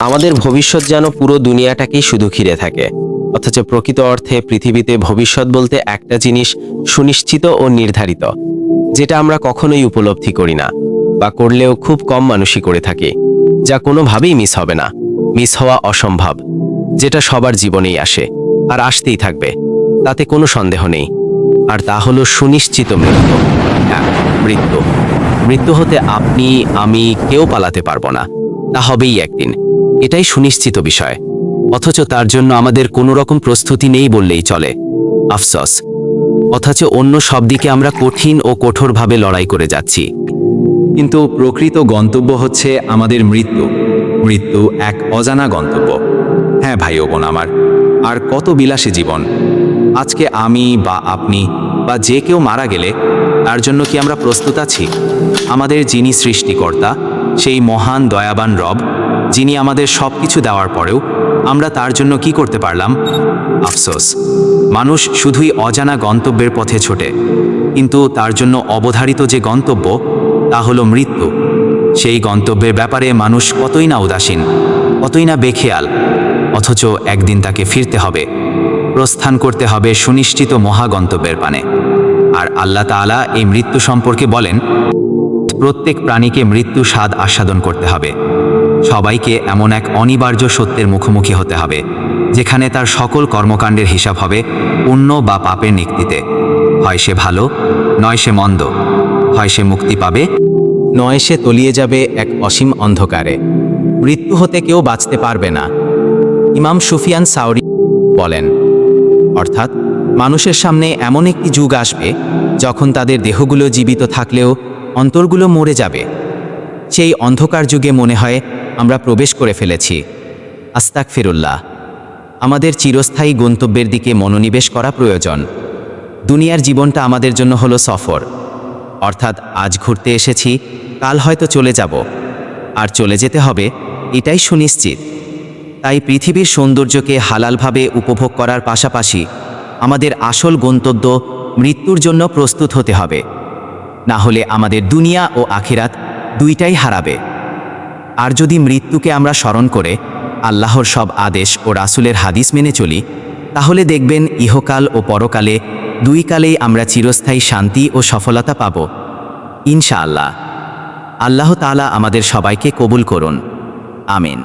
আমাদের ভবিষ্যৎ যেন পুরো দুনিয়াটাকেই শুধু ঘিরে থাকে, অথচ প্রকৃত অর্থে পৃথিবীতে ভবিষ্যৎ বলতে একটা জিনিস সুনিশ্চিত ও নির্ধারিত, যেটা আমরা কখনোই উপলব্ধি করি না, বা করলেও খুব কম মানুষই করে থাকি, যা কোনোভাবেই মিস হবে না, মিস হওয়া অসম্ভব, যেটা সবার জীবনেই আসে আর আসতেই থাকবে, তাতে কোনো সন্দেহ নেই। আর তা হলো সুনিশ্চিত মৃত্যু। হ্যাঁ, মৃত্যু। মৃত্যু হতে আপনি, আমি কেউ পালাতে পারবো না, তা হবেই একদিন, এটাই সুনিশ্চিত বিষয়। অথচ তার জন্য আমাদের কোনো রকম প্রস্তুতি নেই বললেই চলে। আফসোস। অথচ অন্য সব দিকে আমরা কঠিন ও কঠোরভাবে লড়াই করে যাচ্ছি। কিন্তু প্রকৃত গন্তব্য হচ্ছে আমাদের মৃত্যু। মৃত্যু এক অজানা গন্তব্য। হ্যাঁ ভাই ও বোন আমার, আর কত বিলাসী জীবন। আজকে আমি বা আপনি বা যে কেউ মারা গেলে তার জন্য কি আমরা প্রস্তুত আছি? আমাদের যিনি সৃষ্টিকর্তা, সেই মহান দয়াবান রব, যিনি আমাদের সব কিছু দেওয়ার পরেও আমরা তার জন্য কি করতে পারলাম? আফসোস। মানুষ শুধুই অজানা গন্তব্যের পথে ছোটে, কিন্তু তার জন্য অবধারিত যে গন্তব্য, তা হলো মৃত্যু। সেই গন্তব্যের ব্যাপারে মানুষ কতই না উদাসীন, কতই না বেখেয়াল, অথচ একদিন তাকে ফিরতে হবে, প্রস্থান করতে হবে সুনিশ্চিত মহাগন্তব্যের পানে। আর আল্লাহ তাআলা এই মৃত্যু সম্পর্কে বলেন, প্রত্যেক প্রাণীকে মৃত্যু স্বাদ আস্বাদন করতে হবে। সবাইকে এমন এক অনিবার্য সত্যের মুখোমুখি হতে হবে, যেখানে তার সকল কর্মকাণ্ডের হিসাব হবে পুণ্য বা পাপের নিক্তিতে। হয় সে ভালো, নয় সে মন্দ, হয় সে মুক্তি পাবে, নয় সে তলিয়ে যাবে এক অসীম অন্ধকারে। মৃত্যু হতে কেউ বাঁচতে পারবে না। ইমাম সুফিয়ান সাউরি বলেন, অর্থাৎ মানুষের সামনে এমন একটি যুগ আসবে যখন তাদের দেহগুলো জীবিত থাকলেও অন্তরগুলো মরে যাবে। সেই অন্ধকার যুগে মনে হয় আমরা প্রবেশ করে ফেলেছি। আস্তাগফিরুল্লাহ। আমাদের চিরস্থায়ী গন্তব্যের দিকে মনোনিবেশ করা প্রয়োজন। দুনিয়ার জীবনটা আমাদের জন্য হলো সফর, অর্থাৎ আজ ঘুরতে এসেছি, কাল হয়তো চলে যাব, আর চলে যেতে হবে, এটাই সুনিশ্চিত। তাই পৃথিবীর সৌন্দর্যকে হালালভাবে উপভোগ করার পাশাপাশি আমাদের আসল গন্তব্য মৃত্যুর জন্য প্রস্তুত হতে হবে। না হলে আমাদের দুনিয়া ও আখিরাত দুইটাই হারাবে। আর যদি মৃত্যুকে আমরা স্মরণ করে আল্লাহর সব আদেশ ও রাসূলের হাদিস মেনে চলি, তাহলে দেখবেন ইহকাল ও পরকালে দুই কালেই আমরা চিরস্থায়ী শান্তি ও সফলতা পাব ইনশাআল্লাহ। আল্লাহ তাআলা আমাদের সবাইকে কবুল করুন। আমিন।